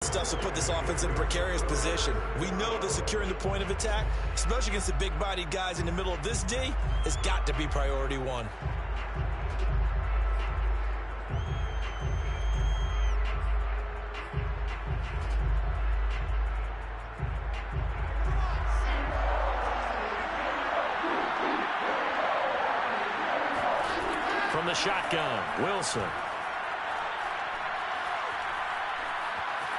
stuff to put this offense in a precarious position. We know that securing the point of attack, especially against the big-bodied guys in the middle of this D, has got to be priority one. From the shotgun, Wilson.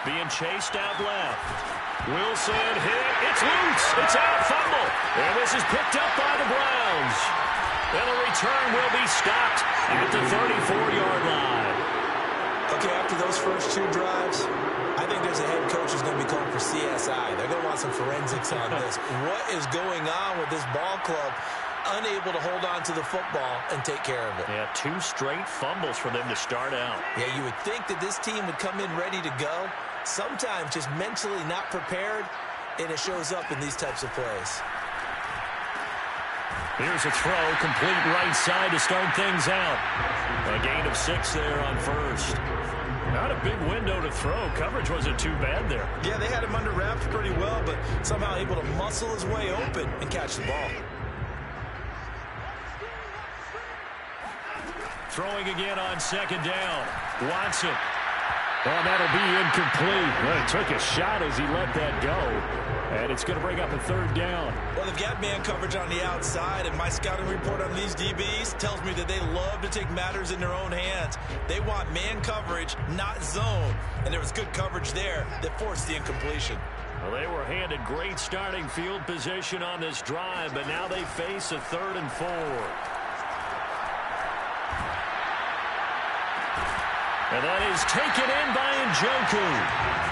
Being chased out left. Wilson hit. It's loose. It's out. Fumble. And this is picked up by the Browns. And the return will be stopped at the 34-yard line. Okay, after those first two drives, I think there's a head coach who's going to be calling for CSI. They're going to want some forensics on this. What is going on with this ball club? Unable to hold on to the football and take care of it. Yeah, 2 straight fumbles for them to start out. Yeah, you would think that this team would come in ready to go. Sometimes just mentally not prepared, and it shows up in these types of plays. Here's a throw, complete right side to start things out. A gain of 6 there on first. Not a big window to throw. Coverage wasn't too bad there. Yeah, they had him under wraps pretty well, but somehow able to muscle his way open and catch the ball. Throwing again on second down. Watson. Oh, that'll be incomplete. Well, he took a shot as he let that go. And it's going to bring up a third down. Well, they've got man coverage on the outside, and my scouting report on these DBs tells me that they love to take matters in their own hands. They want man coverage, not zone. And there was good coverage there that forced the incompletion. Well, they were handed great starting field position on this drive, but now they face a 3rd and 4. And that is taken in by Njoku.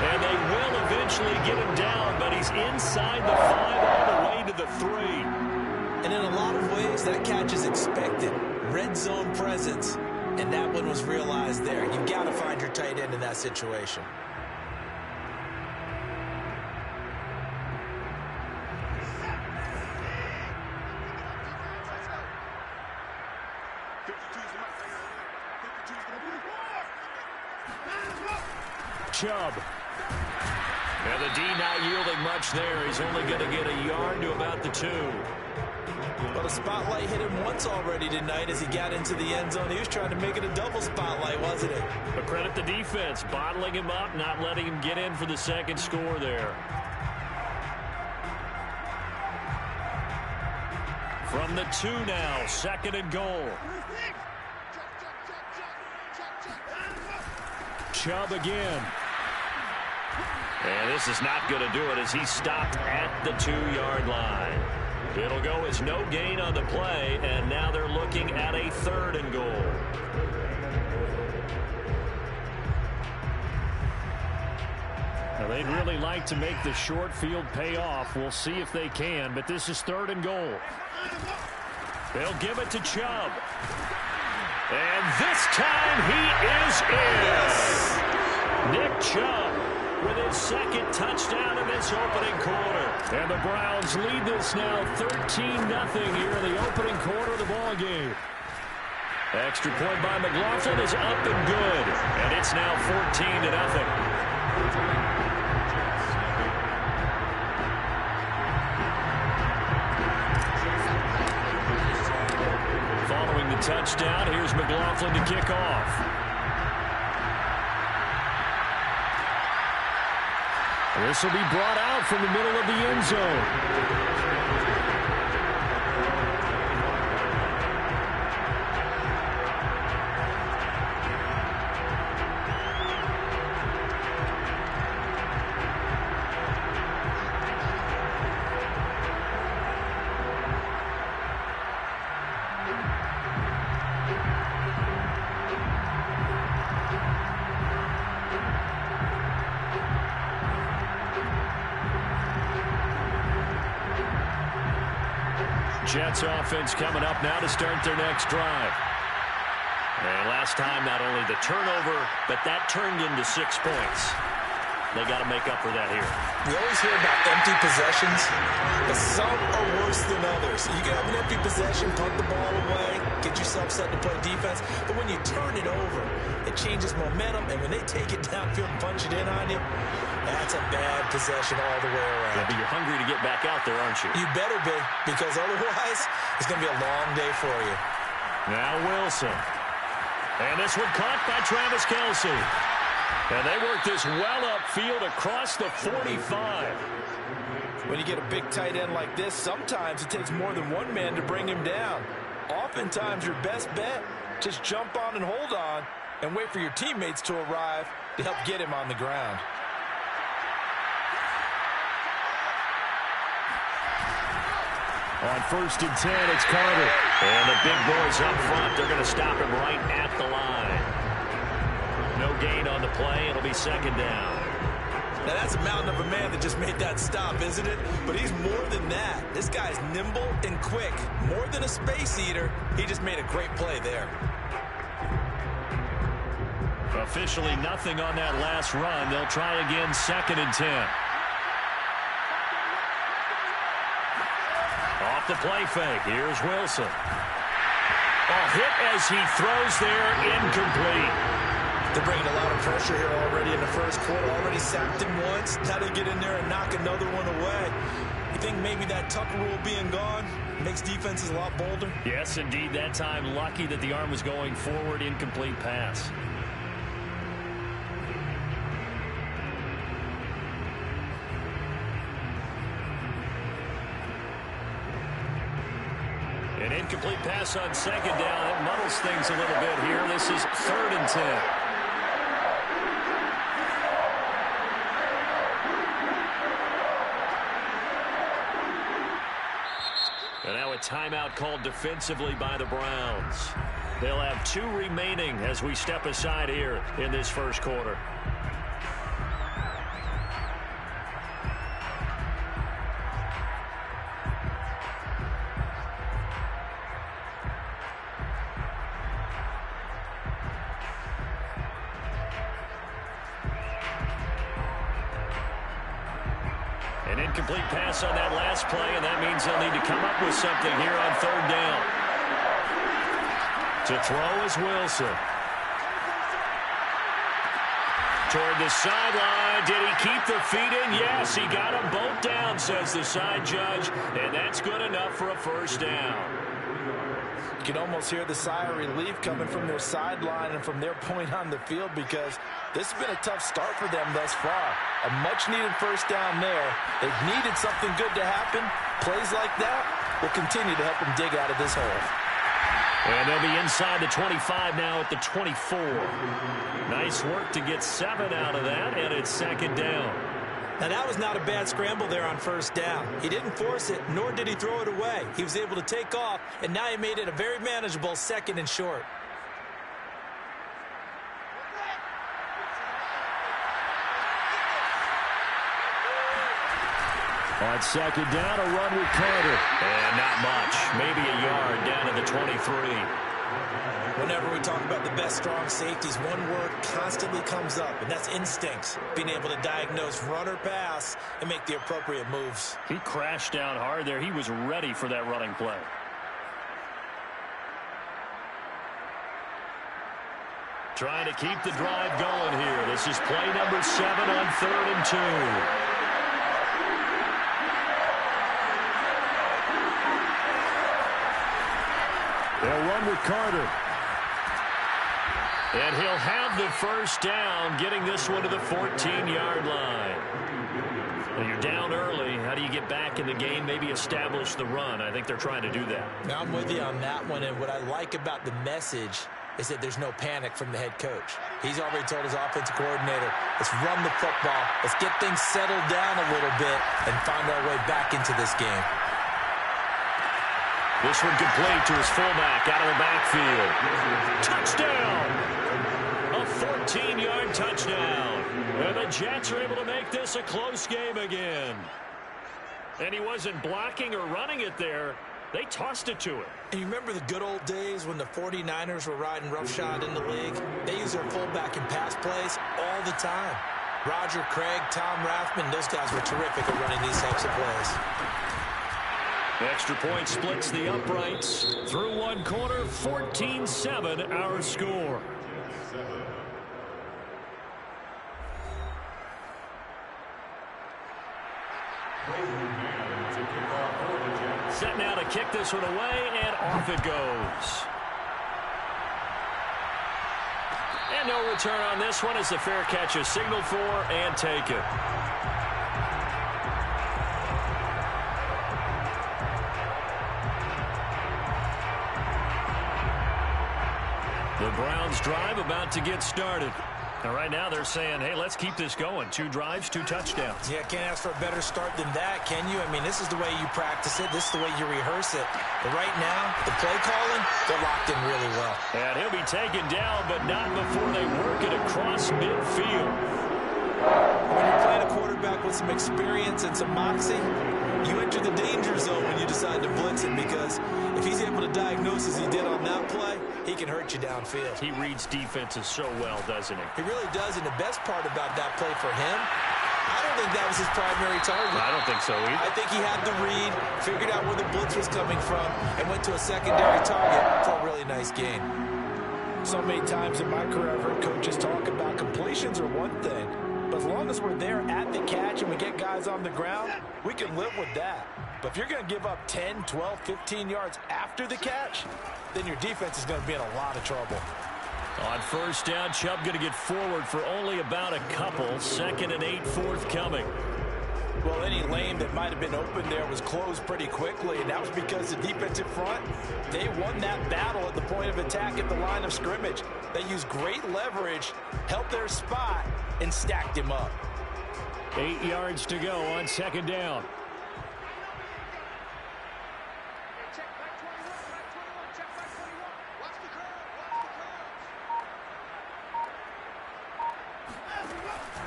And they will eventually get him down, but he's inside the 5 all the way to the 3. And in a lot of ways, that catch is expected. Red zone presence. And that one was realized there. You've got to find your tight end in that situation. Chubb. And the D not yielding much there. He's only going to get a yard to about the 2. Well, the spotlight hit him once already tonight as he got into the end zone. He was trying to make it a double spotlight, wasn't it? But credit the defense, bottling him up, not letting him get in for the second score there. From the 2 now, 2nd and goal. Chubb again. And this is not going to do it as he stopped at the 2-yard line. It'll go as no gain on the play, and now they're looking at a 3rd and goal. Now they'd really like to make the short field pay off. We'll see if they can, but this is 3rd and goal. They'll give it to Chubb. And this time he is in. Yes. Nick Chubb with his 2nd touchdown in this opening quarter. And the Browns lead this now 13-0 here in the opening quarter of the ball game. Extra point by McLaughlin is up and good. And it's now 14-0. Following the touchdown, here's McLaughlin to kick off. This will be brought out from the middle of the end zone. Jets offense coming up now to start their next drive. And last time, not only the turnover, but that turned into 6 points. They got to make up for that here. We always hear about empty possessions, but some are worse than others. You can have an empty possession, punt the ball away, get yourself set to play defense. But when you turn it over, it changes momentum. And when they take it downfield and punch it in on you, That's a bad possession all the way around. Yeah, but you're hungry to get back out there, aren't you? You better be, because otherwise it's going to be a long day for you. Now Wilson. And this one caught by Travis Kelce. And they work this well upfield across the 45. When you get a big tight end like this, sometimes it takes more than one man to bring him down. Oftentimes your best bet, just jump on and hold on and wait for your teammates to arrive to help get him on the ground. On 1st and 10, it's Carter. And the big boys up front, they're going to stop him right at the line. No gain on the play. It'll be 2nd down. Now, that's a mountain of a man that just made that stop, isn't it? But he's more than that. This guy's nimble and quick. More than a space eater, he just made a great play there. Officially nothing on that last run. They'll try again, 2nd and 10. Off the play fake. Here's Wilson. Hit as he throws there, incomplete. They're bringing a lot of pressure here already in the first quarter. Already sacked him once. Now they get in there and knock another one away. You think maybe that Tucker rule being gone makes defenses a lot bolder? Yes, indeed. That time, lucky that the arm was going forward. Incomplete pass. An incomplete pass on 2nd down. It muddles things a little bit here. This is 3rd and 10. And now a timeout called defensively by the Browns. They'll have 2 remaining as we step aside here in this first quarter. An incomplete pass on that last play, and that means they'll need to come up with something here on 3rd down. To throw is Wilson. Toward the sideline. Did he keep the feet in? Yes, he got them both down, says the side judge, and that's good enough for a 1st down. You can almost hear the sigh of relief coming from their sideline and from their point on the field, because this has been a tough start for them thus far. A much-needed 1st down there. They've needed something good to happen. Plays like that will continue to help them dig out of this hole. And they'll be inside the 25 now at the 24. Nice work to get 7 out of that, and it's 2nd down. Now, that was not a bad scramble there on 1st down. He didn't force it, nor did he throw it away. He was able to take off, and now he made it a very manageable 2nd and short. On 2nd down, a run with Carter. And not much. Maybe a yard down to the 23. Whenever we talk about the best strong safeties, one word constantly comes up, and that's instincts. Being able to diagnose run or pass and make the appropriate moves. He crashed down hard there. He was ready for that running play. Trying to keep the drive going here. This is play number 7 on 3rd and 2. They'll run with Carter. And he'll have the 1st down, getting this one to the 14-yard line. Well, you're down early. How do you get back in the game, maybe establish the run? I think they're trying to do that. Now, I'm with you on that one, and what I like about the message is that there's no panic from the head coach. He's already told his offensive coordinator, let's run the football, let's get things settled down a little bit, and find our way back into this game. This one complete to his fullback out of the backfield. Touchdown! A 14-yard touchdown. And the Jets are able to make this a close game again. And he wasn't blocking or running it there. They tossed it to him. And you remember the good old days when the 49ers were riding roughshod in the league? They used their fullback in pass plays all the time. Roger Craig, Tom Rathman, those guys were terrific at running these types of plays. The extra point splits the uprights. Through one quarter, 14-7 our score. Set now to kick this one away, and off it goes. And no return on this one as the fair catch is signaled for and taken. The Browns drive about to get started. And right now they're saying, hey, let's keep this going. 2 drives, 2 touchdowns. Yeah, can't ask for a better start than that, can you? I mean, this is the way you practice it. This is the way you rehearse it. But right now, the play calling, they're locked in really well. And he'll be taken down, but not before they work it across midfield. When you're playing a quarterback with some experience and some moxie, you enter the danger zone when you decide to blitz him, because if he's able to diagnose as he did on that play, he can hurt you downfield. He reads defenses so well, doesn't he? He really does, and the best part about that play for him, I don't think that was his primary target. I don't think so either. I think he had the read, figured out where the blitz was coming from, and went to a secondary target for a really nice gain. So many times in my career, I've heard coaches talk about completions are one thing, but as long as we're there at the catch and we get guys on the ground, we can live with that. But if you're going to give up 10, 12, 15 yards after the catch, then your defense is going to be in a lot of trouble. On first down, Chubb going to get forward for only about a couple. 2nd and 8 forthcoming. Well, any lane that might have been open there was closed pretty quickly, and that was because the defensive front, they won that battle at the point of attack at the line of scrimmage. They used great leverage, held their spot, and stacked him up. 8 yards to go on 2nd down.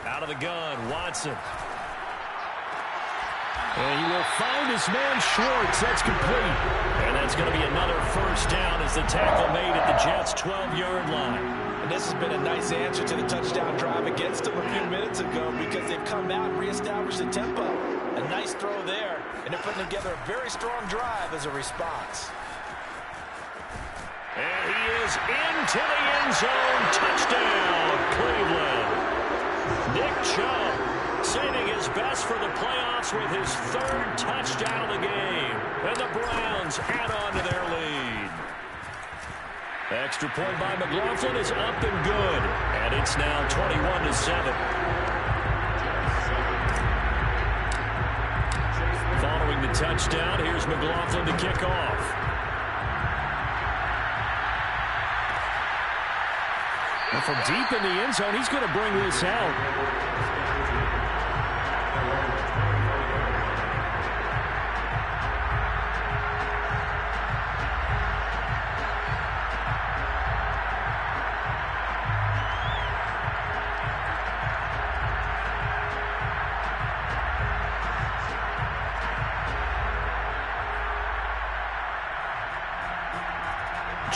Out of the gun, Watson. And he will find his man Schwartz. That's complete. And that's going to be another first down as the tackle made at the Jets' 12-yard line. And this has been a nice answer to the touchdown drive against them a few minutes ago, because they've come out and reestablished the tempo. A nice throw there, and they're putting together a very strong drive as a response. And he is into the end zone. Touchdown, Cleveland. Nick Chubb saving his best for the playoffs with his 3rd touchdown of the game. And the Browns add on to their lead. Extra point by McLaughlin is up and good. And it's now 21-7. Following the touchdown, here's McLaughlin to kick off. And from deep in the end zone, he's going to bring this out.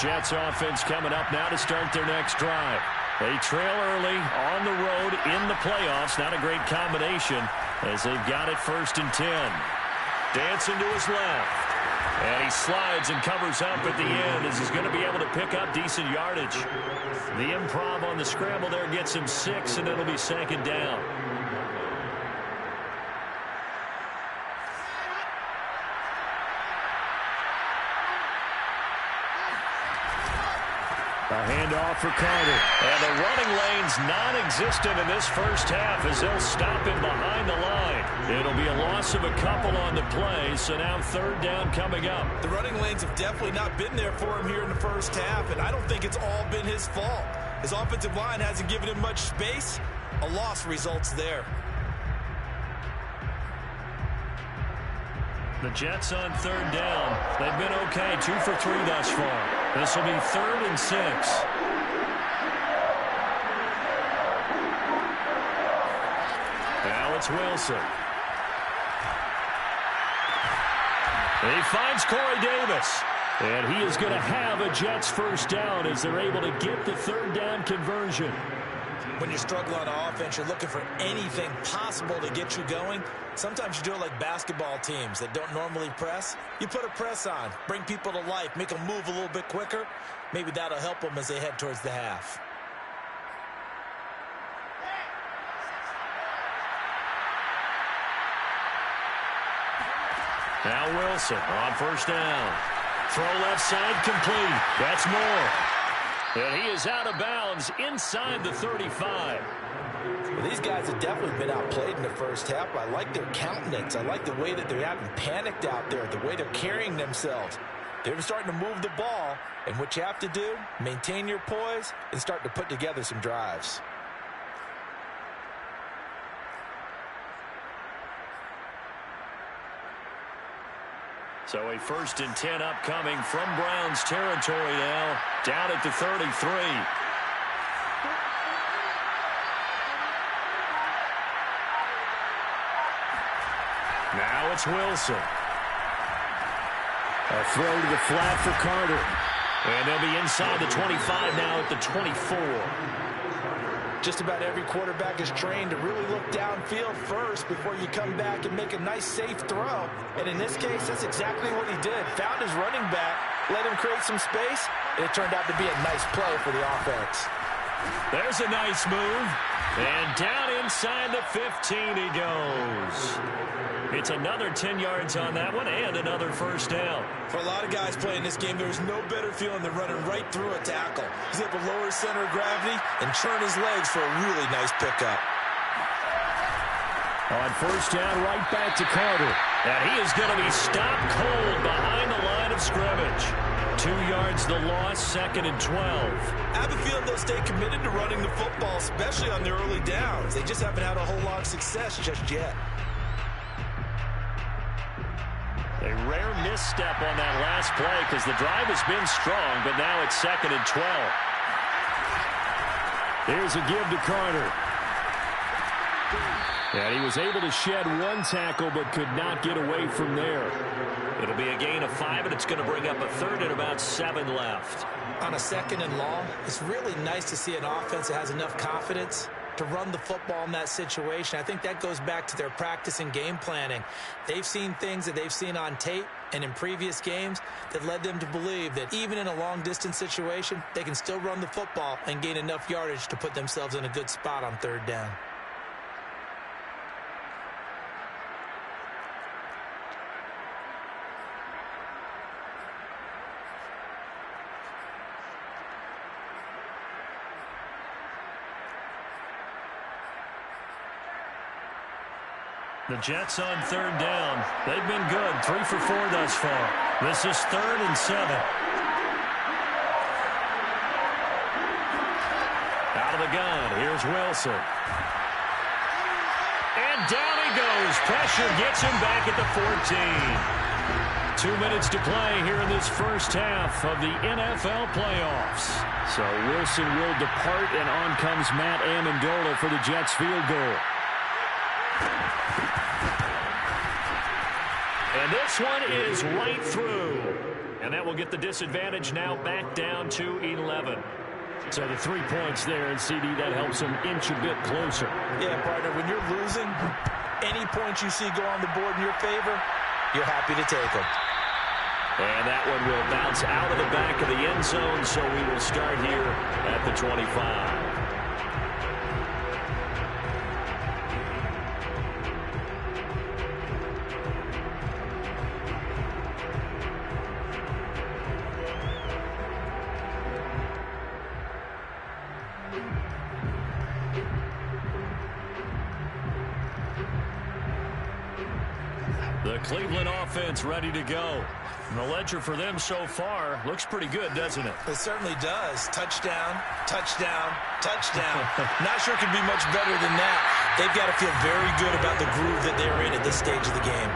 Jets offense coming up now to start their next drive. They trail early on the road in the playoffs. Not a great combination as they've got it 1st and 10. Dancing to his left. And he slides and covers up at the end as he's going to be able to pick up decent yardage. The improv on the scramble there gets him 6, and it'll be 2nd down. A handoff for Carter. And the running lane's non-existent in this first half as they'll stop him behind the line. It'll be a loss of a couple on the play, so now 3rd down coming up. The running lanes have definitely not been there for him here in the first half, and I don't think it's all been his fault. His offensive line hasn't given him much space. A loss results there. The Jets on 3rd down. They've been okay, 2 for 3 thus far. This will be 3rd and 6. Now it's Wilson. He finds Corey Davis. And he is going to have a Jets first down as they're able to get the 3rd down conversion. When you're struggling on offense, you're looking for anything possible to get you going. Sometimes you do it like basketball teams that don't normally press. You put a press on, bring people to life, make them move a little bit quicker. Maybe that'll help them as they head towards the half. Now Wilson on first down. Throw left side complete. That's Moore. And he is out of bounds inside the 35. Well, these guys have definitely been outplayed in the first half. I like their countenance. I like the way that they haven't panicked out there, the way they're carrying themselves. They're starting to move the ball, and what you have to do, maintain your poise and start to put together some drives. So a 1st and 10 upcoming from Browns territory now, down at the 33. Now it's Wilson. A throw to the flat for Carter. And they'll be inside the 25 now at the 24. Just about every quarterback is trained to really look downfield first before you come back and make a nice, safe throw. And in this case, that's exactly what he did. Found his running back, let him create some space, and it turned out to be a nice play for the offense. There's a nice move. And down inside the 15 he goes. It's another 10 yards on that one and another first down. For a lot of guys playing this game, there's no better feeling than running right through a tackle. He's able to lower his center of gravity and churn his legs for a really nice pickup. On first down, right back to Carter. And he is going to be stopped cold behind the line of scrimmage. 2 yards the loss, 2nd and 12. I have a feeling they'll stay committed to running the football, especially on their early downs. They just haven't had a whole lot of success just yet. A rare misstep on that last play because the drive has been strong, but now it's 2nd and 12. Here's a give to Carter. And he was able to shed one tackle but could not get away from there. It'll be a gain of 5, and it's going to bring up a 3rd and about 7 left. On a 2nd and long, it's really nice to see an offense that has enough confidence to run the football in that situation. I think that goes back to their practice and game planning. They've seen things that they've seen on tape and in previous games that led them to believe that even in a long-distance situation, they can still run the football and gain enough yardage to put themselves in a good spot on 3rd down. The Jets on 3rd down. They've been good. 3 for 4 thus far. This is 3rd and 7. Out of the gun. Here's Wilson. And down he goes. Pressure gets him back at the 14. 2 minutes to play here in this first half of the NFL playoffs. So Wilson will depart, and on comes Matt Amendola for the Jets field goal. And this one is right through. And that will get the disadvantage now back down to 11. So the 3 points there, and CD, that helps them inch a bit closer. Yeah, partner, when you're losing, any points you see go on the board in your favor, you're happy to take them. And that one will bounce out of the back of the end zone, so we will start here at the 25. The Cleveland offense ready to go. And the ledger for them so far looks pretty good, doesn't it? It certainly does. Touchdown, touchdown, touchdown. Not sure it could be much better than that. They've got to feel very good about the groove that they're in at this stage of the game.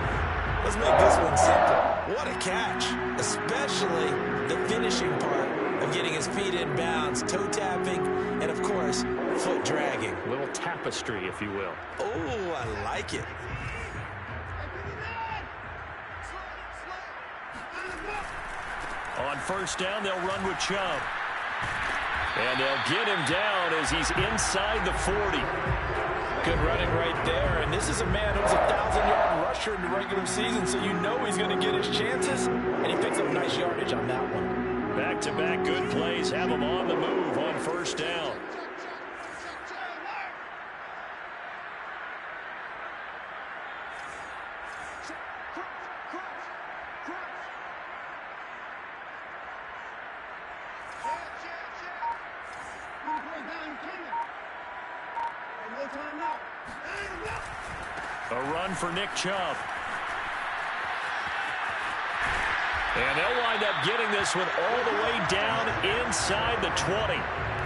Let's make this one simple. What a catch, especially the finishing part of getting his feet in bounds, toe tapping, and, of course, foot dragging. A little tapestry, if you will. Oh, I like it. On first down, they'll run with Chubb. And they'll get him down as he's inside the 40. Good running right there. And this is a man who was a 1,000-yard rusher in the regular season, so you know he's going to get his chances. And he picks up nice yardage on that one. Back-to-back good plays have him on the move on first down. A run for Nick Chubb. And they'll wind up getting this one all the way down inside the 20.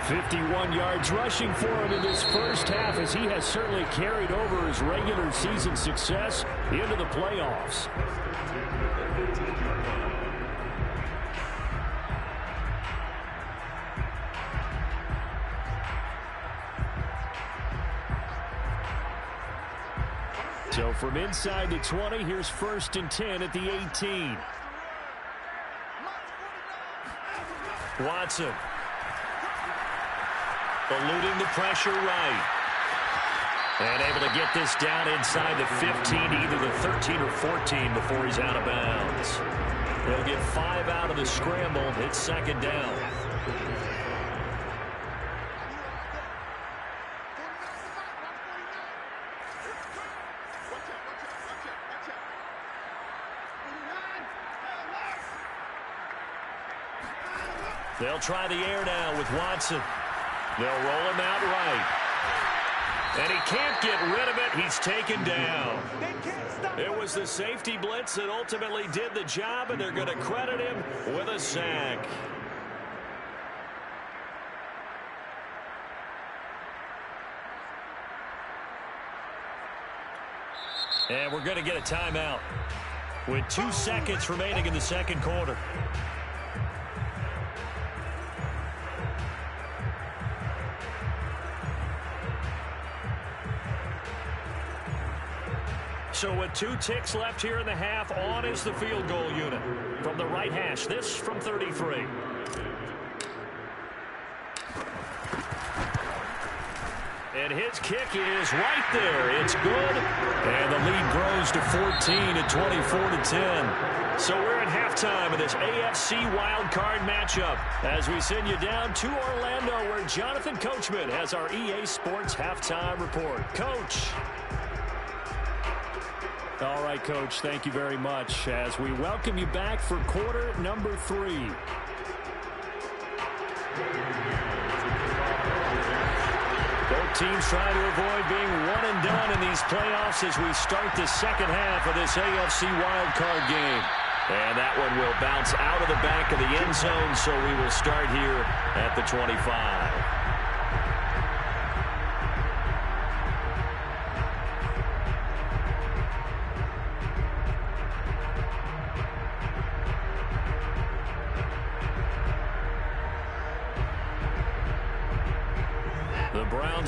51 yards rushing for him in this first half, as he has certainly carried over his regular season success into the playoffs. So from inside the 20, here's 1st and 10 at the 18. Watson. Eluding the pressure right. And able to get this down inside the 15, either the 13 or 14 before he's out of bounds. They'll get 5 out of the scramble. It's 2nd down. They'll try the air now with Watson. They'll roll him out right. And he can't get rid of it. He's taken down. It was the safety blitz that ultimately did the job, and they're going to credit him with a sack. And we're going to get a timeout with 2 seconds remaining in the 2nd quarter. So with 2 ticks left here in the half, on is the field goal unit. From the right hash, this from 33. And his kick is right there. It's good. And the lead grows to 14 at 24-10. So we're at halftime of this AFC wildcard matchup as we send you down to Orlando, where Jonathan Coachman has our EA Sports halftime report. Coach. All right, Coach, thank you very much as we welcome you back for quarter number 3. Both teams trying to avoid being one and done in these playoffs as we start the 2nd half of this AFC wildcard game. And that one will bounce out of the back of the end zone, so we will start here at the 25.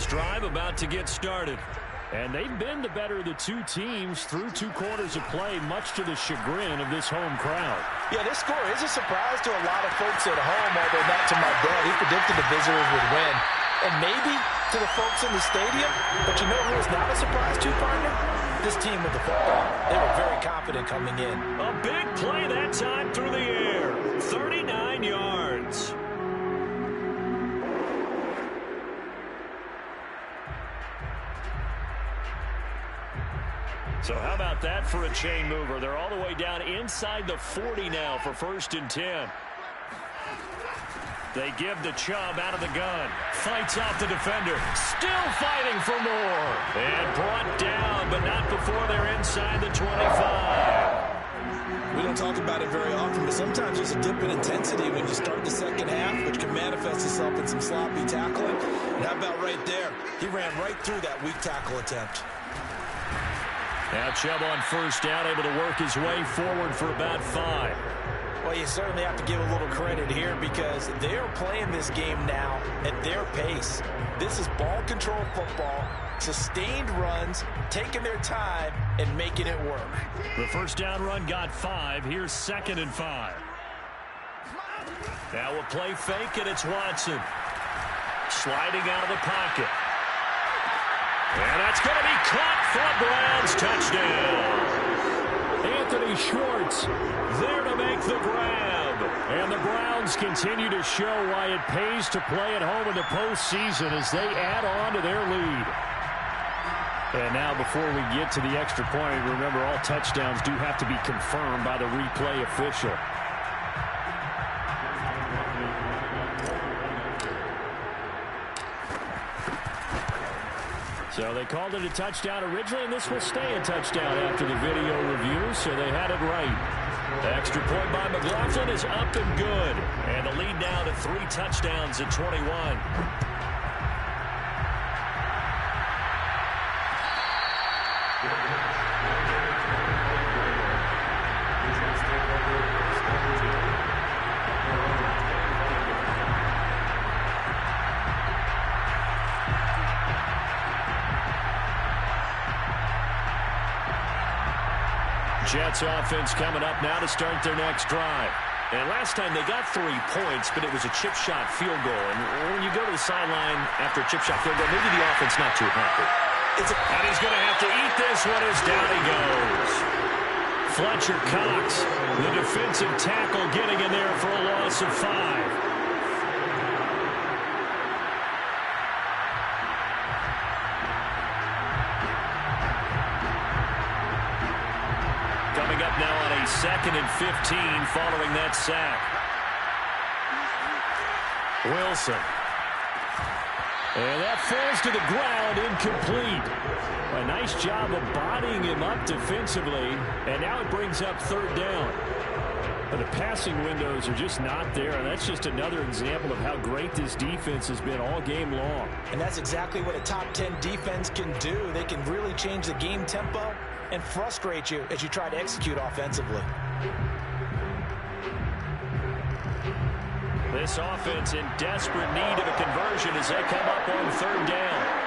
Drive about to get started. And they've been the better of the 2 teams through 2 quarters of play, much to the chagrin of this home crowd. Yeah, this score is a surprise to a lot of folks at home, although not to my dad. He predicted the visitors would win. And maybe to the folks in the stadium. But you know who is not a surprise to, partner? This team with the football. They were very confident coming in. A big play that time through the air. 39 yards. So how about that for a chain mover? They're all the way down inside the 40 now for 1st and 10. They give the Chubb out of the gun. Fights off the defender. Still fighting for more. And brought down, but not before they're inside the 25. We don't talk about it very often, but sometimes there's a dip in intensity when you start the 2nd half, which can manifest itself in some sloppy tackling. And how about right there? He ran right through that weak tackle attempt. Now Chubb on 1st down, able to work his way forward for about 5. Well, you certainly have to give a little credit here because they are playing this game now at their pace. This is ball control football, sustained runs, taking their time, and making it work. The 1st down run got 5. Here's 2nd and 5. Now a play fake, and it's Watson. Sliding out of the pocket. And that's going to be caught for a Browns touchdown. Anthony Schwartz there to make the grab. And the Browns continue to show why it pays to play at home in the postseason as they add on to their lead. And now before we get to the extra point, remember all touchdowns do have to be confirmed by the replay official. So they called it a touchdown originally, and this will stay a touchdown after the video review, so they had it right. The extra point by McLaughlin is up and good. And the lead now to 3 touchdowns at 21. Jets offense coming up now to start their next drive. And last time they got 3 points, but it was a chip shot field goal. And when you go to the sideline after a chip shot field goal, maybe the offense not too happy. And he's going to have to eat this one as down he goes. Fletcher Cox, the defensive tackle, getting in there for a loss of 5. Coming up now on a 2nd and 15 following that sack. Wilson. And that falls to the ground, incomplete. A nice job of bodying him up defensively, and now it brings up 3rd down. But the passing windows are just not there, and that's just another example of how great this defense has been all game long. And that's exactly what a top 10 defense can do. They can really change the game tempo and frustrate you as you try to execute offensively. This offense in desperate need of a conversion as they come up on 3rd down.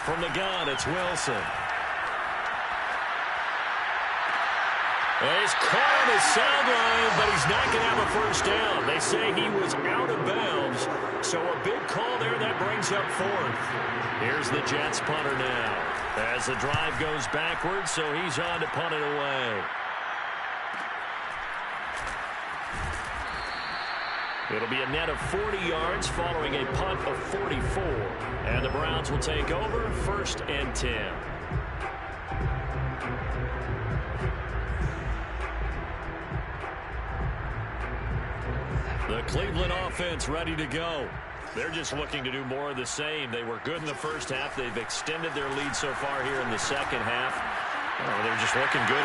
From the gun, it's Wilson. He's caught on his sideline, but he's not going to have a 1st down. They say he was out of bounds, so a big call there that brings up 4th. Here's the Jets punter now as the drive goes backwards, so he's on to punt it away. It'll be a net of 40 yards following a punt of 44. And the Browns will take over 1st and 10. The Cleveland offense ready to go. They're just looking to do more of the same. They were good in the first half. They've extended their lead so far here in the second half. Oh, they're just looking good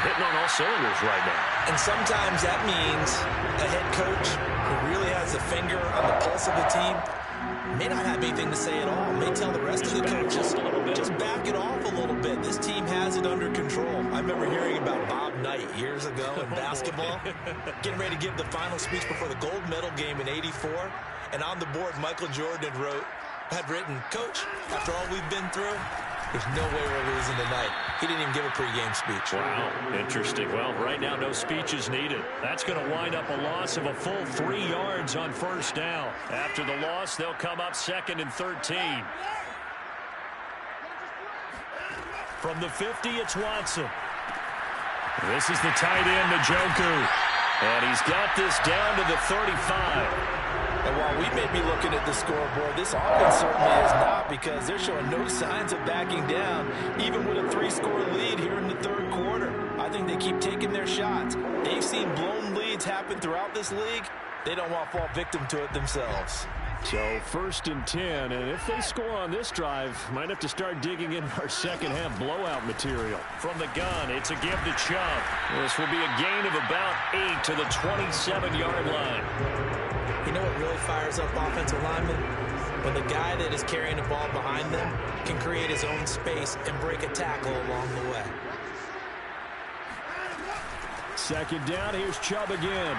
hitting on all cylinders right now. And sometimes that means a head coach who really has a finger on the pulse of the team may not have anything to say at all. May tell the rest of the coaches, just back it off a little bit. This team has it under control. I remember hearing about Bob Knight years ago in basketball, getting ready to give the final speech before the gold medal game in '84. And on the board, Michael Jordan had written, "Coach, after all we've been through, there's no way we're losing tonight." He didn't even give a pregame speech. Wow, interesting. Well, right now, no speech is needed. That's going to wind up a loss of a full 3 yards on 1st down. After the loss, they'll come up 2nd and 13. From the 50, it's Watson. This is the tight end, Njoku. And he's got this down to the 35. And while we may be looking at the scoreboard, this offense certainly is not, because they're showing no signs of backing down, even with a 3-score lead here in the 3rd quarter. I think they keep taking their shots. They've seen blown leads happen throughout this league. They don't want to fall victim to it themselves. So 1st and 10, and if they score on this drive, might have to start digging into our second half blowout material. From the gun, it's a give to Chubb. This will be a gain of about 8 to the 27-yard line. You know what really fires up offensive linemen? When the guy that is carrying the ball behind them can create his own space and break a tackle along the way. 2nd down, here's Chubb again.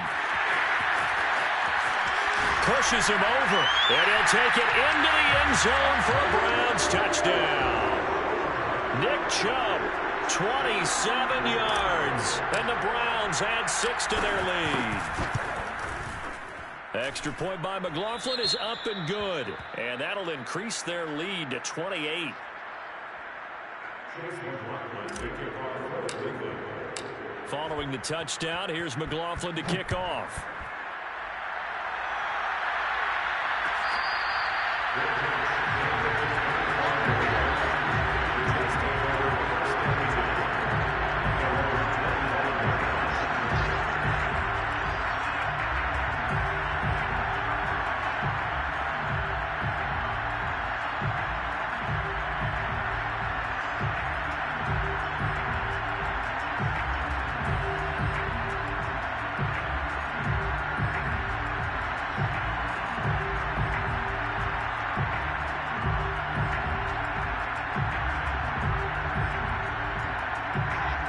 Pushes him over, and he'll take it into the end zone for a Browns touchdown. Nick Chubb, 27 yards, and the Browns add 6 to their lead. Extra point by McLaughlin is up and good, and that'll increase their lead to 28. Following the touchdown, here's McLaughlin to kick off.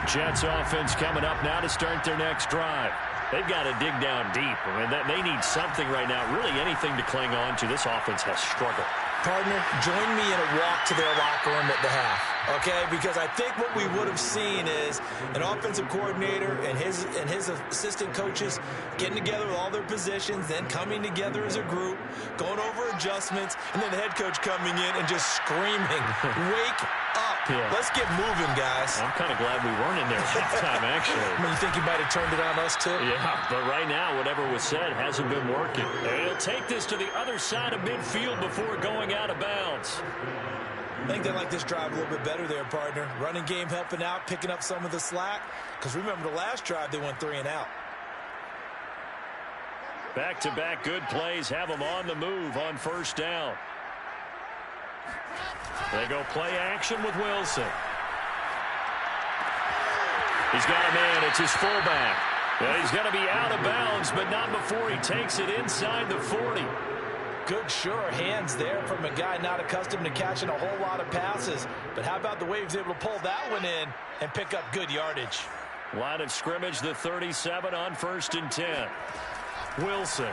Jets offense coming up now to start their next drive. They've got to dig down deep. I mean, they need something right now, really anything to cling on to. This offense has struggled. Partner, join me in a walk to their locker room at the half, okay? Because I think what we would have seen is an offensive coordinator and his assistant coaches getting together with all their positions, then coming together as a group, going over adjustments, and then the head coach coming in and just screaming, wake up. Yeah. Let's get moving, guys. I'm kind of glad we weren't in there at halftime, actually. I mean, you think he might have turned it on us, too? Yeah, but right now, whatever was said hasn't been working. He'll take this to the other side of midfield before going out of bounds. I think they like this drive a little bit better there, partner. Running game helping out, picking up some of the slack. Because remember, the last drive, they went 3 and out. Back-to-back good plays have them on the move on first down. They go play action with Wilson. He's got a man. It's his fullback. Yeah, he's going to be out of bounds, but not before he takes it inside the 40. Good, sure hands there from a guy not accustomed to catching a whole lot of passes. But how about the way he was able to pull that one in and pick up good yardage? Line of scrimmage, the 37 on 1st and 10. Wilson.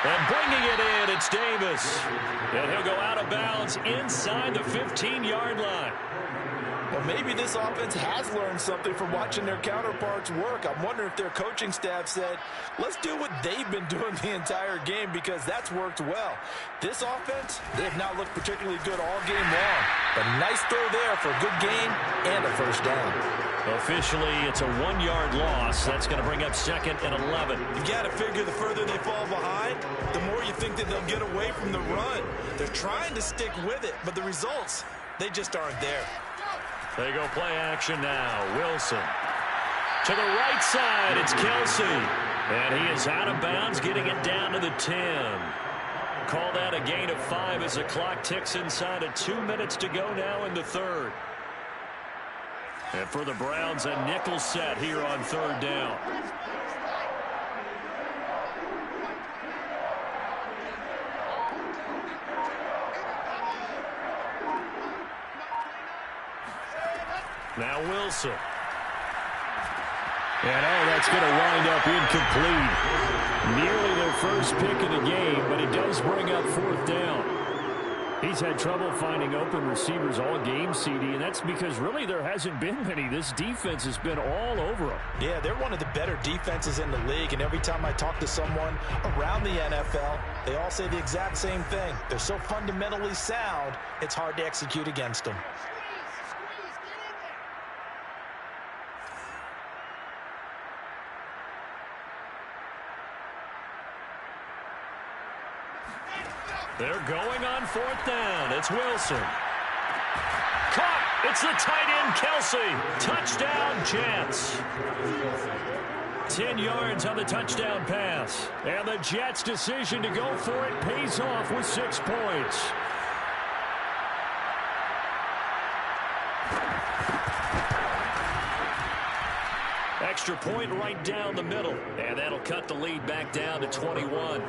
And bringing it in, it's Davis. And he'll go out of bounds inside the 15-yard line. Well, maybe this offense has learned something from watching their counterparts work. I'm wondering if their coaching staff said, let's do what they've been doing the entire game, because that's worked well. This offense, they have not looked particularly good all game long. But nice throw there for a good gain and a first down. Officially, it's a 1-yard loss. That's going to bring up 2nd and 11. You got to figure the further they fall behind, the more you think that they'll get away from the run. They're trying to stick with it, but the results, they just aren't there. They go play action now. Wilson. To the right side, it's Kelsey. And he is out of bounds, getting it down to the 10. Call that a gain of 5 as the clock ticks inside of 2 minutes to go now in the third. And for the Browns, a nickel set here on 3rd down. Now Wilson. And that's going to wind up incomplete. Nearly their first pick of the game, but it does bring up 4th down. He's had trouble finding open receivers all game, CD, and that's because really there hasn't been many. This defense has been all over them. Yeah, they're one of the better defenses in the league, and every time I talk to someone around the NFL, they all say the exact same thing. They're so fundamentally sound, it's hard to execute against them. They're going on 4th down. It's Wilson. Caught. It's the tight end, Kelsey. Touchdown, Jets. 10 yards on the touchdown pass. And the Jets' decision to go for it pays off with 6 points. Extra point right down the middle. And that'll cut the lead back down to 21.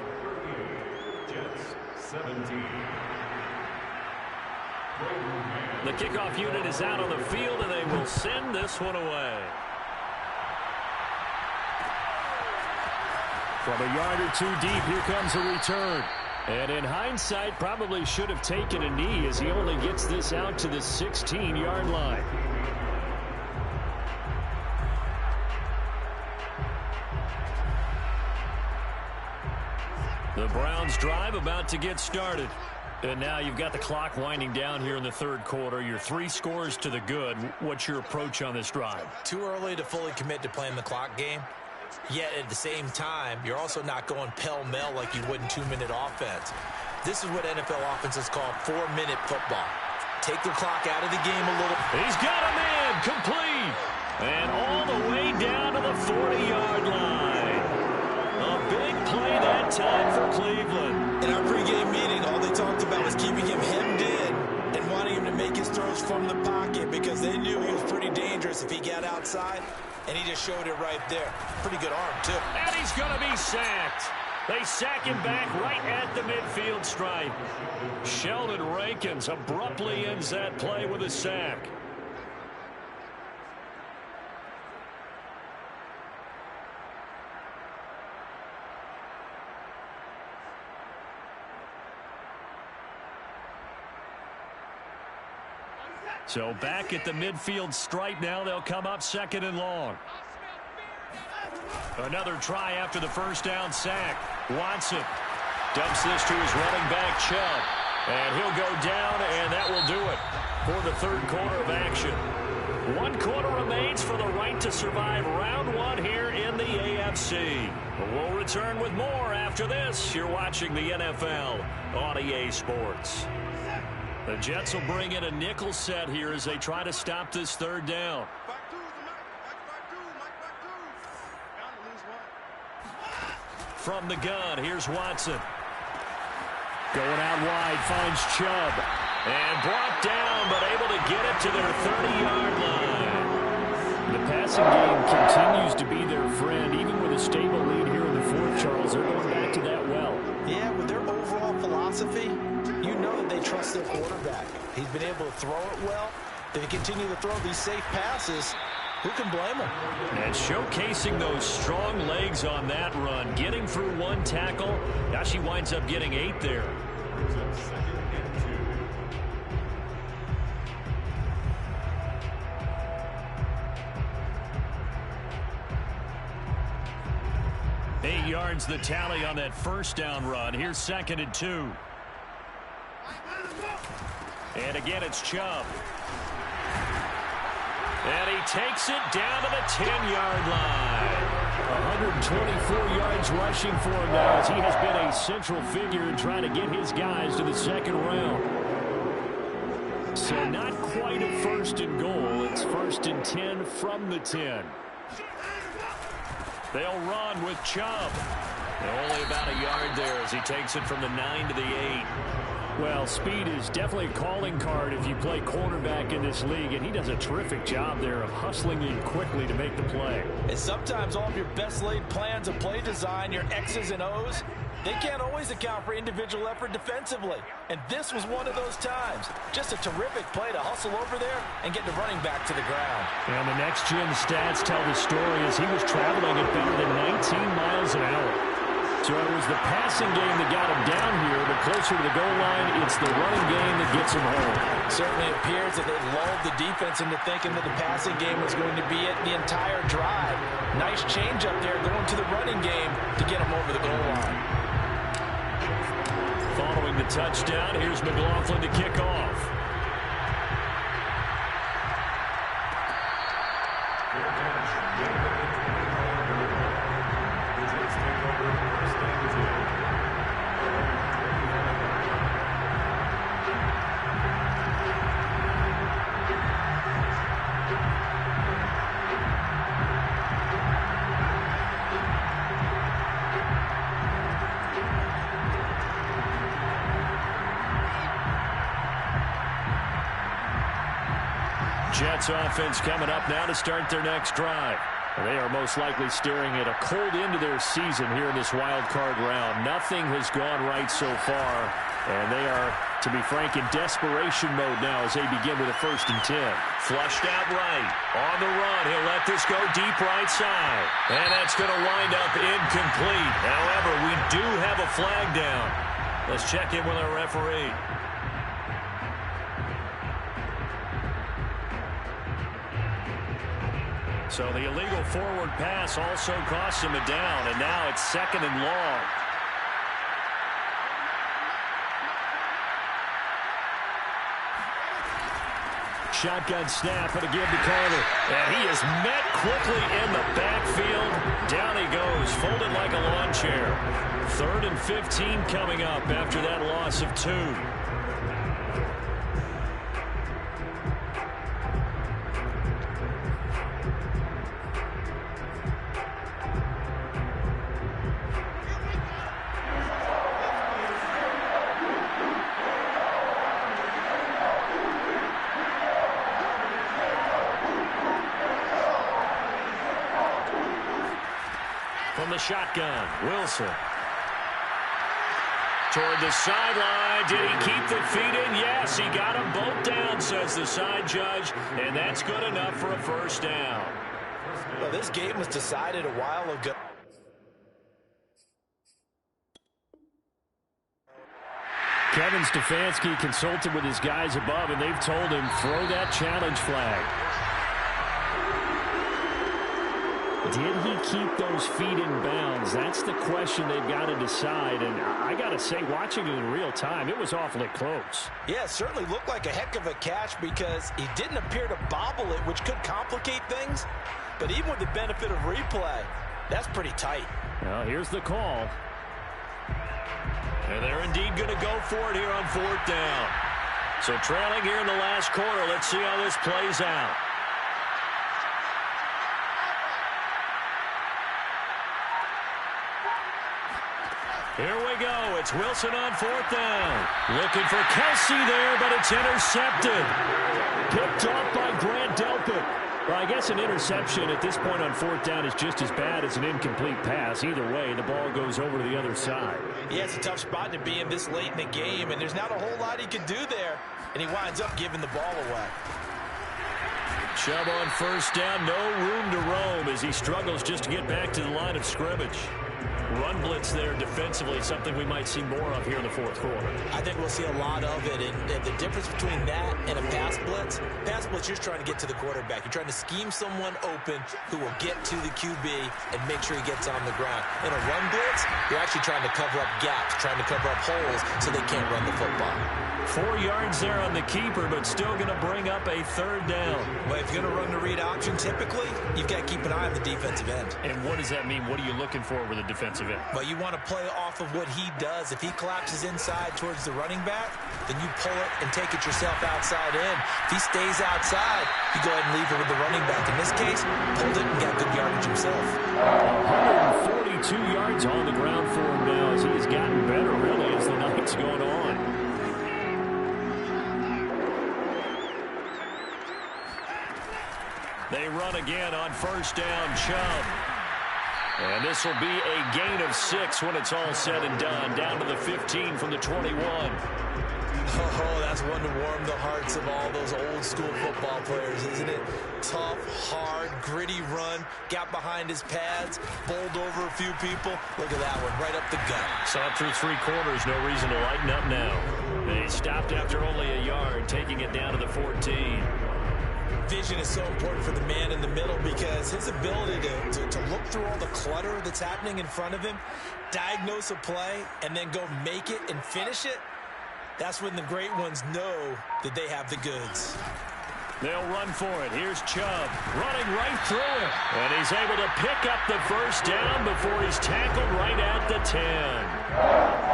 17. The kickoff unit is out on the field, and they will send this one away. From a yard or 2 deep, here comes a return. And in hindsight, probably should have taken a knee as he only gets this out to the 16-yard line. The Browns drive about to get started. And now you've got the clock winding down here in the 3rd quarter. Your 3 scores to the good. What's your approach on this drive? Too early to fully commit to playing the clock game. Yet at the same time, you're also not going pell-mell like you would in 2-minute offense. This is what NFL offenses call 4-minute football. Take the clock out of the game a little. He's got a man complete. And all the way down to the 40-yard line. A big play that time for Cleveland. In our pregame meeting, all they talked about was keeping him hemmed in and wanting him to make his throws from the pocket because they knew he was pretty dangerous if he got outside, and he just showed it right there. Pretty good arm, too. And he's going to be sacked. They sack him back right at the midfield stripe. Sheldon Rankins abruptly ends that play with a sack. So back at the midfield stripe now. They'll come up 2nd and long. Another try after the first down sack. Watson dumps this to his running back, Chubb. And he'll go down, and that will do it for the 3rd quarter of action. 1 quarter remains for the right to survive round 1 here in the AFC. We'll return with more after this. You're watching the NFL on EA Sports. The Jets will bring in a nickel set here as they try to stop this 3rd down. From the gun, here's Watson. Going out wide, finds Chubb. And brought down, but able to get it to their 30-yard line. The passing game continues to be their friend, even with a stable lead here in the 4th, Charles. They're going back to that well. Yeah, with their overall philosophy, you know that they trust their quarterback. He's been able to throw it well. They continue to throw these safe passes. Who can blame them? And showcasing those strong legs on that run, getting through 1 tackle. Now she winds up getting 8 there. Eight yards the tally on that first down run. Here's 2nd and 2. And again, it's Chubb. And he takes it down to the 10-yard line. 124 yards rushing for him now, as he has been a central figure in trying to get his guys to the 2nd round. So not quite a 1st and goal. It's 1st and 10 from the 10. They'll run with Chubb. Only about a yard there as he takes it from the 9 to the 8. Well, speed is definitely a calling card if you play cornerback in this league, and he does a terrific job there of hustling in quickly to make the play. And sometimes all of your best laid plans of play design, your X's and O's, they can't always account for individual effort defensively. And this was one of those times. Just a terrific play to hustle over there and get the running back to the ground. And the next-gen stats tell the story as he was traveling at better than 19 miles an hour. So it was the passing game that got him down here, but closer to the goal line, it's the running game that gets him home. Certainly appears that they lulled the defense into thinking that the passing game was going to be it the entire drive. Nice change up there going to the running game to get him over the goal line. Following the touchdown, here's McLaughlin to kick off. Jets offense coming up now to start their next drive. They are most likely staring at a cold end to their season here in this wild card round. Nothing has gone right so far, and they are, to be frank, in desperation mode now as they begin with a 1st and 10. Flushed out right. On the run, he'll let this go deep right side. And that's going to wind up incomplete. However, we do have a flag down. Let's check in with our referee. So the illegal forward pass also costs him a down, and now it's 2nd and long. Shotgun snap and a give to Carter. And he is met quickly in the backfield. Down he goes, folded like a lawn chair. 3rd and 15 coming up after that loss of 2. From the shotgun, Wilson. toward the sideline. Did he keep the feet in? Yes, he got them both down, says the side judge, and that's good enough for a first down. Well, this game was decided a while ago. Kevin Stefanski consulted with his guys above, and they've told him, throw that challenge flag. Did he keep those feet in bounds? That's the question they've got to decide. And I got to say, watching it in real time, it was awfully close. Yeah, it certainly looked like a heck of a catch because he didn't appear to bobble it, which could complicate things. But even with the benefit of replay, that's pretty tight. Well, here's the call. And they're indeed going to go for it here on fourth down. So trailing here in the last quarter, let's see how this plays out. Here we go. It's Wilson on fourth down. Looking for Kelsey there, but it's intercepted. Picked off by Grant Delpit. Well, I guess an interception at this point on fourth down is just as bad as an incomplete pass. Either way, the ball goes over to the other side. Yeah, it's a tough spot to be in this late in the game, and there's not a whole lot he can do there, and he winds up giving the ball away. Chubb on first down, no room to roam as he struggles just to get back to the line of scrimmage. Run blitz there defensively, something we might see more of here in the fourth quarter. I think we'll see a lot of it, and the difference between that and a pass blitz, you're trying to get to the quarterback. You're trying to scheme someone open who will get to the QB and make sure he gets on the ground. In a run blitz, you're actually trying to cover up gaps, trying to cover up holes so they can't run the football. 4 yards there on the keeper, but still going to bring up a third down. Well, if you're going to run the read option, typically, you've got to keep an eye on the defensive end. And what does that mean? What are you looking for with a defensive end? Well, you want to play off of what he does. If he collapses inside towards the running back, then you pull it and take it yourself outside in. If he stays outside, you go ahead and leave it with the running back. In this case, pulled it and got good yardage himself. 142 yards on the ground for him now as he's gotten better, really, as the night's going on. They run again on first down, Chubb. And this will be a gain of 6 when it's all said and done. Down to the 15 from the 21. Oh, that's one to warm the hearts of all those old school football players, isn't it? Tough, hard, gritty run. Got behind his pads, bowled over a few people. Look at that one, right up the gut. Saw it through 3 quarters. No reason to lighten up now. They stopped after only a yard, taking it down to the 14. Vision is so important for the man in the middle because his ability to look through all the clutter that's happening in front of him, diagnose a play, and then go make it and finish it, that's when the great ones know that they have the goods. They'll run for it. Here's Chubb running right through it. And he's able to pick up the first down before he's tackled right at the 10.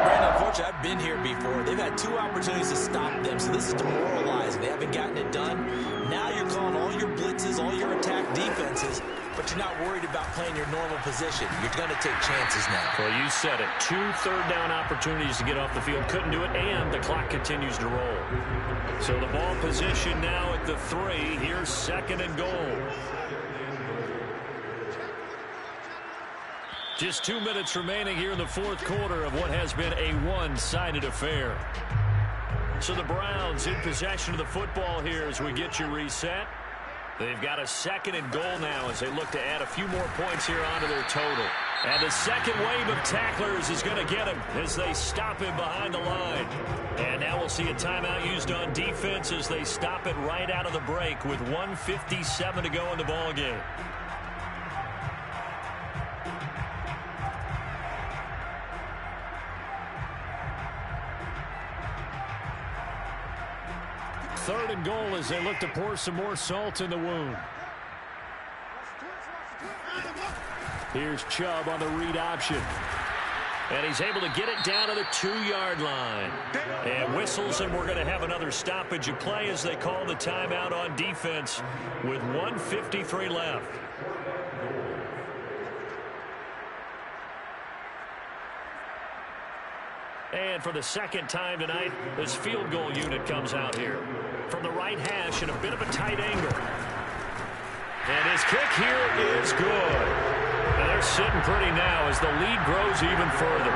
Brandon, unfortunately, I've been here before. They've had 2 opportunities to stop them, so this is demoralizing. They haven't gotten it done. Now you're calling all your blitzes, all your attack defenses, but you're not worried about playing your normal position. You're going to take chances now. Well, you said it. 2 third-down opportunities to get off the field. Couldn't do it, and the clock continues to roll. So the ball position now at the 3. Here's second and goal. Just 2 minutes remaining here in the fourth quarter of what has been a one-sided affair. So the Browns in possession of the football here as we get you reset. They've got a second and goal now as they look to add a few more points here onto their total. And the second wave of tacklers is going to get him as they stop him behind the line. And now we'll see a timeout used on defense as they stop it right out of the break with 1:57 to go in the ballgame. Third and goal as they look to pour some more salt in the wound. Here's Chubb on the read option. And he's able to get it down to the 2-yard line. And whistles, and we're going to have another stoppage of play as they call the timeout on defense with 1:53 left. And for the second time tonight, this field goal unit comes out here. From the right hash in a bit of a tight angle. And his kick here is good. And they're sitting pretty now as the lead grows even further.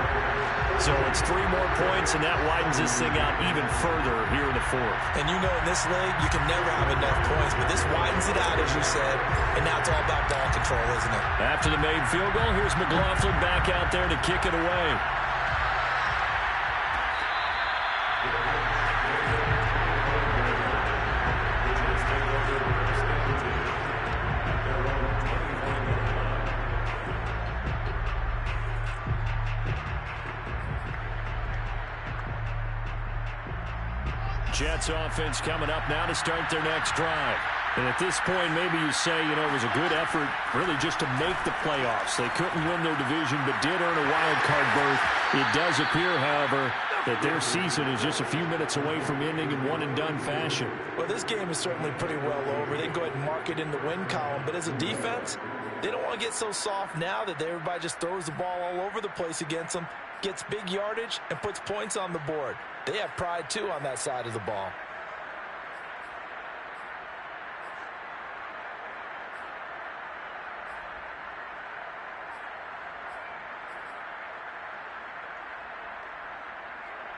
So it's 3 more points, and that widens this thing out even further here in the fourth. And you know, in this league, you can never have enough points, but this widens it out, as you said, and now it's all about ball control, isn't it? After the made field goal, here's McLaughlin back out there to kick it away. Jets offense coming up now to start their next drive. And at this point, maybe you say, you know, it was a good effort really just to make the playoffs. They couldn't win their division but did earn a wild card berth. It does appear, however, that their season is just a few minutes away from ending in one-and-done fashion. Well, this game is certainly pretty well over. They can go ahead and mark it in the win column. But as a defense, they don't want to get so soft now that everybody just throws the ball all over the place against them, gets big yardage, and puts points on the board. They have pride, too, on that side of the ball.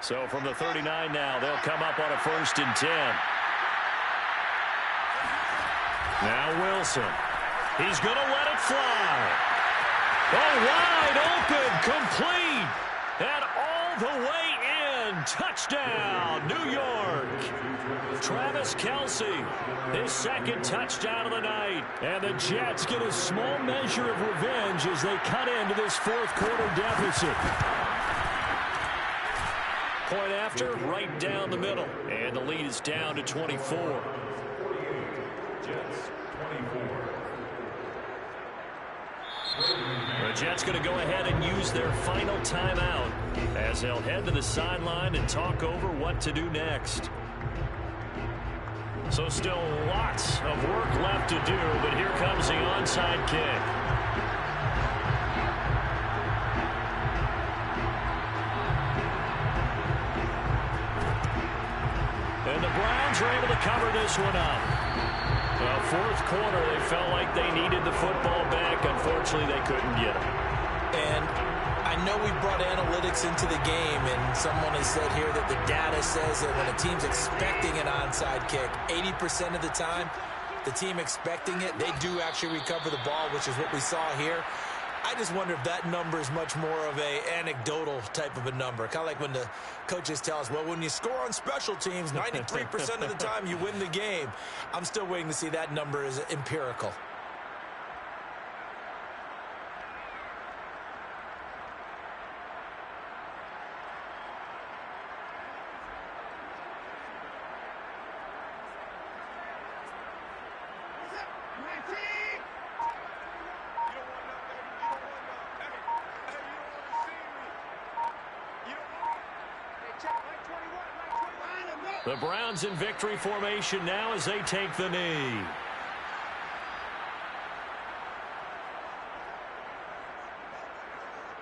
So from the 39 now, they'll come up on a 1st and 10. Now Wilson. He's going to let it fly. Oh, wide open, complete, and all the way in. Touchdown, New York. Travis Kelce, his 2nd touchdown of the night. And the Jets get a small measure of revenge as they cut into this 4th quarter deficit. Point after, right down the middle. And the lead is down to 24. Jets, 24. The Jets going to go ahead and use their final timeout as they'll head to the sideline and talk over what to do next. So still lots of work left to do, but here comes the onside kick. And the Browns are able to cover this one up. Well, 4th quarter, they felt like they needed the football back. Unfortunately, they couldn't get it. And I know we brought analytics into the game, and someone has said here that the data says that when a team's expecting an onside kick, 80% of the time, the team expecting it, they do actually recover the ball, which is what we saw here. I just wonder if that number is much more of a anecdotal type of a number. Kind of like when the coaches tell us, well, when you score on special teams, 93% of the time you win the game. I'm still waiting to see that number is empirical. The Browns in victory formation now as they take the knee.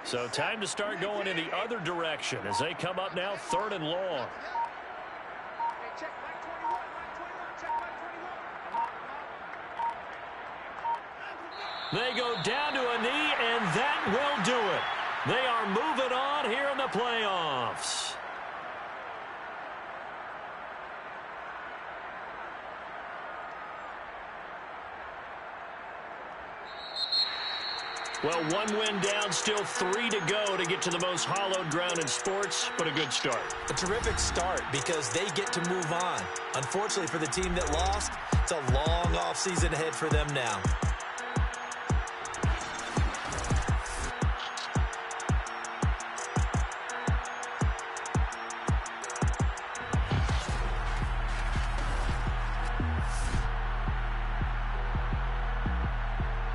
So time to start going in the other direction as they come up now 3rd and long. They go down to a knee, and that will do it. They are moving on here in the playoffs. Well, 1 win down, still 3 to go to get to the most hallowed ground in sports, but a good start. A terrific start because they get to move on. Unfortunately for the team that lost, it's a long offseason ahead for them now.